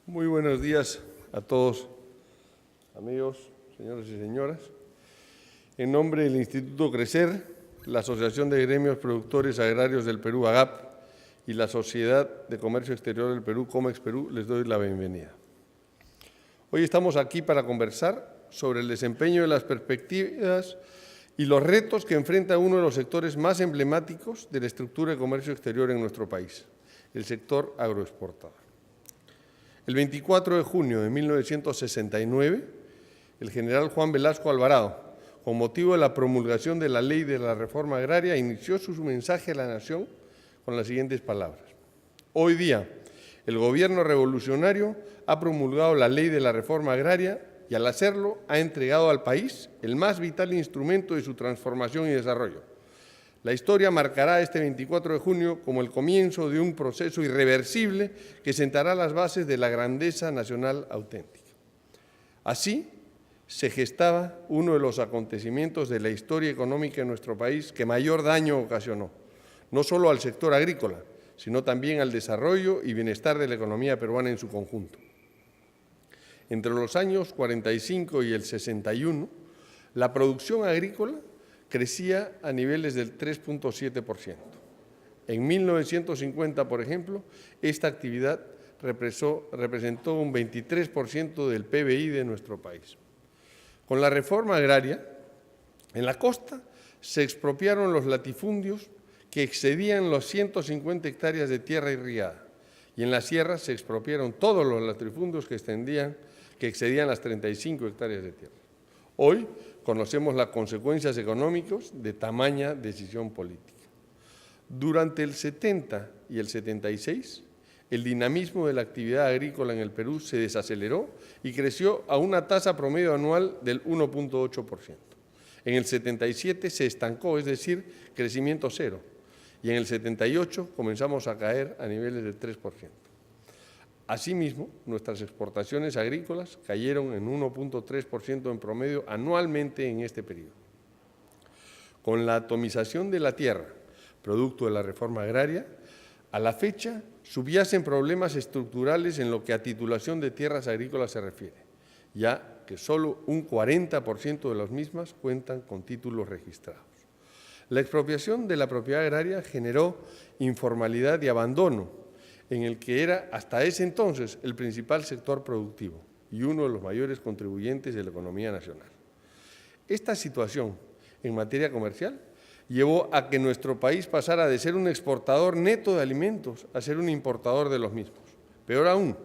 Muy buenos días a todos, amigos, señores y señoras. En nombre del Instituto Crecer, la Asociación de Gremios Productores Agrarios del Perú, AGAP, y la Sociedad de Comercio Exterior del Perú, Comex Perú, les doy la bienvenida. Hoy estamos aquí para conversar sobre el desempeño de las perspectivas y los retos que enfrenta uno de los sectores más emblemáticos de la estructura de comercio exterior en nuestro país, el sector agroexportador. El 24 de junio de 1969, el general Juan Velasco Alvarado, con motivo de la promulgación de la Ley de la Reforma Agraria, inició su mensaje a la nación con las siguientes palabras. Hoy día, el gobierno revolucionario ha promulgado la Ley de la Reforma Agraria y al hacerlo ha entregado al país el más vital instrumento de su transformación y desarrollo. La historia marcará este 24 de junio como el comienzo de un proceso irreversible que sentará las bases de la grandeza nacional auténtica. Así se gestaba uno de los acontecimientos de la historia económica de nuestro país que mayor daño ocasionó, no solo al sector agrícola, sino también al desarrollo y bienestar de la economía peruana en su conjunto. Entre los años 45 y el 61, la producción agrícola crecía a niveles del 3.7%. En 1950, por ejemplo, esta actividad representó un 23% del PBI de nuestro país. Con la reforma agraria, en la costa se expropiaron los latifundios que excedían los 150 hectáreas de tierra irrigada y en la sierra se expropiaron todos los latifundios que excedían las 35 hectáreas de tierra. Hoy conocemos las consecuencias económicas de tamaña decisión política. Durante el 70 y el 76, el dinamismo de la actividad agrícola en el Perú se desaceleró y creció a una tasa promedio anual del 1.8%. En el 77 se estancó, es decir, crecimiento cero, y en el 78 comenzamos a caer a niveles del 3%. Asimismo, nuestras exportaciones agrícolas cayeron en 1.3% en promedio anualmente en este periodo. Con la atomización de la tierra, producto de la reforma agraria, a la fecha subyacen problemas estructurales en lo que a titulación de tierras agrícolas se refiere, ya que solo un 40% de las mismas cuentan con títulos registrados. La expropiación de la propiedad agraria generó informalidad y abandono, en el que era hasta ese entonces el principal sector productivo y uno de los mayores contribuyentes de la economía nacional. Esta situación en materia comercial llevó a que nuestro país pasara de ser un exportador neto de alimentos a ser un importador de los mismos. Peor aún,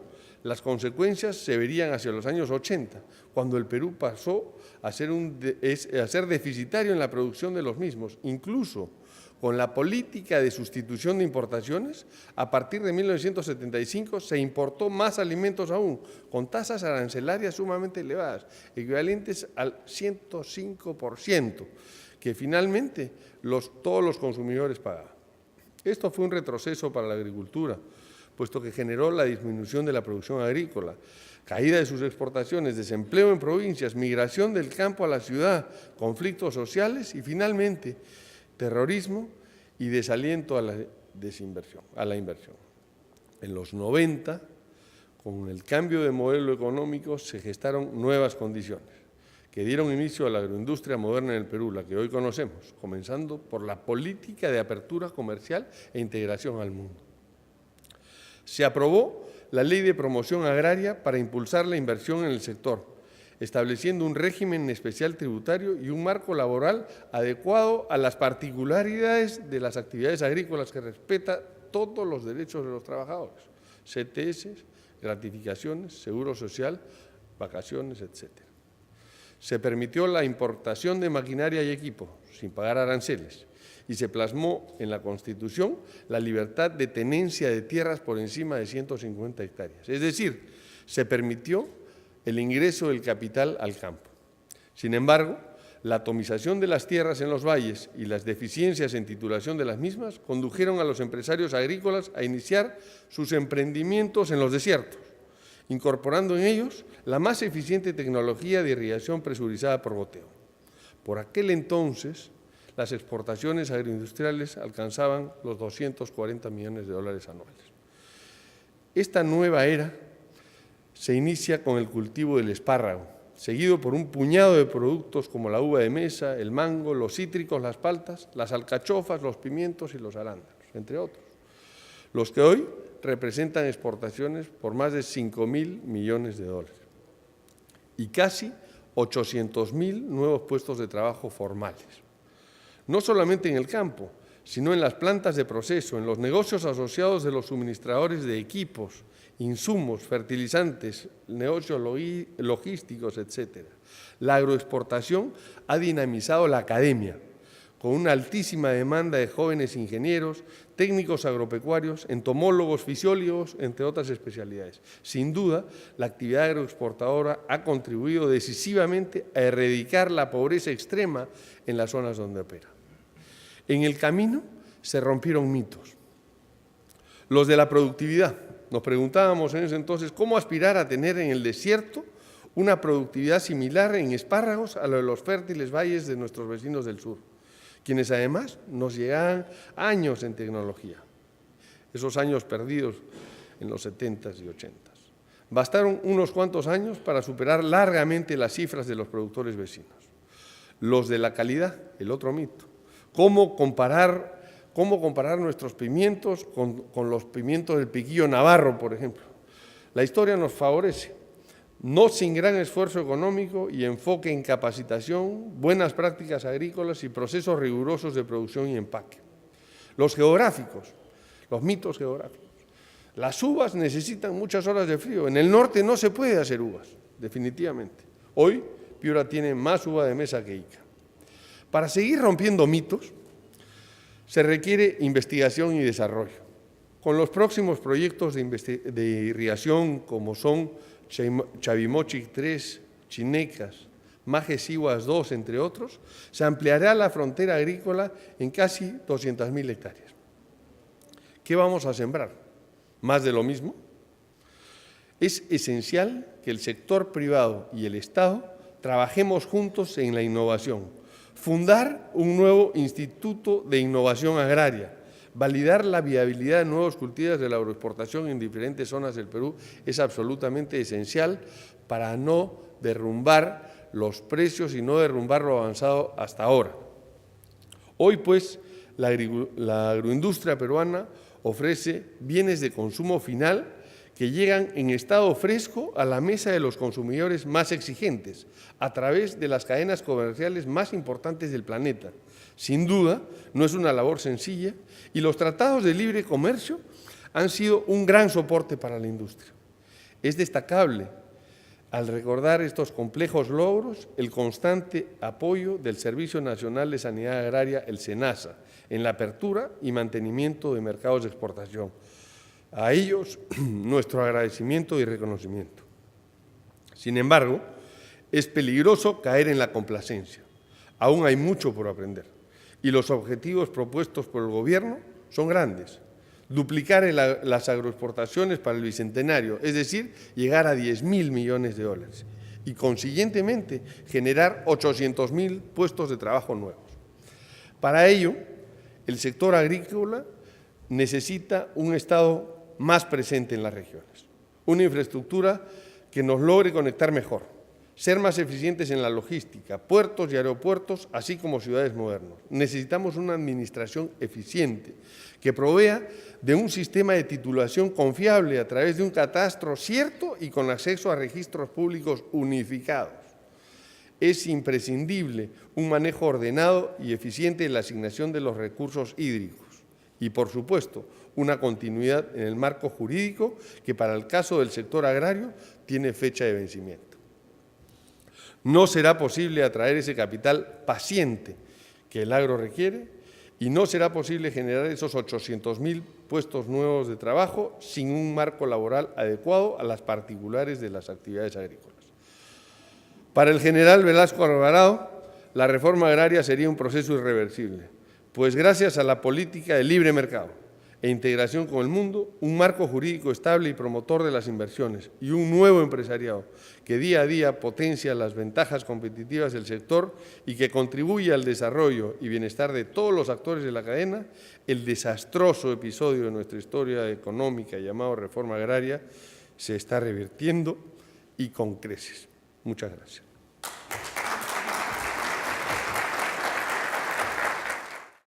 las consecuencias se verían hacia los años 80, cuando el Perú pasó a ser deficitario en la producción de los mismos, incluso con la política de sustitución de importaciones. A partir de 1975 se importó más alimentos aún, con tasas arancelarias sumamente elevadas, equivalentes al 105%, que finalmente todos los consumidores pagaban. Esto fue un retroceso para la agricultura, puesto que generó la disminución de la producción agrícola, caída de sus exportaciones, desempleo en provincias, migración del campo a la ciudad, conflictos sociales y finalmente terrorismo y desaliento a la inversión. En los 90, con el cambio de modelo económico, se gestaron nuevas condiciones que dieron inicio a la agroindustria moderna en el Perú, la que hoy conocemos, comenzando por la política de apertura comercial e integración al mundo. Se aprobó la Ley de Promoción Agraria para impulsar la inversión en el sector, estableciendo un régimen especial tributario y un marco laboral adecuado a las particularidades de las actividades agrícolas que respeta todos los derechos de los trabajadores, CTS, gratificaciones, seguro social, vacaciones, etc. Se permitió la importación de maquinaria y equipo sin pagar aranceles y se plasmó en la Constitución la libertad de tenencia de tierras por encima de 150 hectáreas. Es decir, se permitió el ingreso del capital al campo. Sin embargo, la atomización de las tierras en los valles y las deficiencias en titulación de las mismas condujeron a los empresarios agrícolas a iniciar sus emprendimientos en los desiertos, incorporando en ellos la más eficiente tecnología de irrigación presurizada por goteo. Por aquel entonces, las exportaciones agroindustriales alcanzaban los $240 millones anuales. Esta nueva era se inicia con el cultivo del espárrago, seguido por un puñado de productos como la uva de mesa, el mango, los cítricos, las paltas, las alcachofas, los pimientos y los arándanos, entre otros, los que hoy representan exportaciones por más de 5.000 millones de dólares y casi 800.000 nuevos puestos de trabajo formales. No solamente en el campo, sino en las plantas de proceso, en los negocios asociados de los suministradores de equipos, insumos, fertilizantes, negocios logísticos, etc. La agroexportación ha dinamizado la academia, con una altísima demanda de jóvenes ingenieros, técnicos agropecuarios, entomólogos, fisiólogos, entre otras especialidades. Sin duda, la actividad agroexportadora ha contribuido decisivamente a erradicar la pobreza extrema en las zonas donde opera. En el camino se rompieron mitos. Los de la productividad. Nos preguntábamos en ese entonces cómo aspirar a tener en el desierto una productividad similar en espárragos a la de los fértiles valles de nuestros vecinos del sur, quienes además nos llegaban años en tecnología, esos años perdidos en los 70s y 80s. Bastaron unos cuantos años para superar largamente las cifras de los productores vecinos. Los de la calidad, el otro mito. ¿Cómo comparar nuestros pimientos con los pimientos del Piquillo Navarro, por ejemplo? La historia nos favorece, no sin gran esfuerzo económico y enfoque en capacitación, buenas prácticas agrícolas y procesos rigurosos de producción y empaque. Los geográficos, los mitos geográficos. Las uvas necesitan muchas horas de frío. En el norte no se puede hacer uvas, definitivamente. Hoy Piura tiene más uva de mesa que Ica. Para seguir rompiendo mitos, se requiere investigación y desarrollo. Con los próximos proyectos de irrigación, como son Chavimochic 3, Chinecas, Majes-Iguas 2, entre otros, se ampliará la frontera agrícola en casi 200.000 hectáreas. ¿Qué vamos a sembrar? ¿Más de lo mismo? Es esencial que el sector privado y el Estado trabajemos juntos en la innovación. Fundar un nuevo Instituto de Innovación Agraria, validar la viabilidad de nuevos cultivos de la agroexportación en diferentes zonas del Perú es absolutamente esencial para no derrumbar los precios y no derrumbar lo avanzado hasta ahora. Hoy, pues, la agroindustria peruana ofrece bienes de consumo final que llegan en estado fresco a la mesa de los consumidores más exigentes, a través de las cadenas comerciales más importantes del planeta. Sin duda, no es una labor sencilla y los tratados de libre comercio han sido un gran soporte para la industria. Es destacable, al recordar estos complejos logros, el constante apoyo del Servicio Nacional de Sanidad Agraria, el SENASA, en la apertura y mantenimiento de mercados de exportación. A ellos, nuestro agradecimiento y reconocimiento. Sin embargo, es peligroso caer en la complacencia. Aún hay mucho por aprender y los objetivos propuestos por el Gobierno son grandes. Duplicar las agroexportaciones para el Bicentenario, es decir, llegar a 10.000 millones de dólares y, consiguientemente, generar 800.000 puestos de trabajo nuevos. Para ello, el sector agrícola necesita un Estado más presente en las regiones, una infraestructura que nos logre conectar mejor, ser más eficientes en la logística, puertos y aeropuertos, así como ciudades modernas. Necesitamos una administración eficiente que provea de un sistema de titulación confiable a través de un catastro cierto y con acceso a registros públicos unificados. Es imprescindible un manejo ordenado y eficiente en la asignación de los recursos hídricos y, por supuesto, una continuidad en el marco jurídico que, para el caso del sector agrario, tiene fecha de vencimiento. No será posible atraer ese capital paciente que el agro requiere y no será posible generar esos 800.000 puestos nuevos de trabajo sin un marco laboral adecuado a las particulares de las actividades agrícolas. Para el general Velasco Alvarado, la reforma agraria sería un proceso irreversible, pues gracias a la política de libre mercado e integración con el mundo, un marco jurídico estable y promotor de las inversiones y un nuevo empresariado que día a día potencia las ventajas competitivas del sector y que contribuye al desarrollo y bienestar de todos los actores de la cadena, el desastroso episodio de nuestra historia económica llamado reforma agraria se está revirtiendo y con creces. Muchas gracias.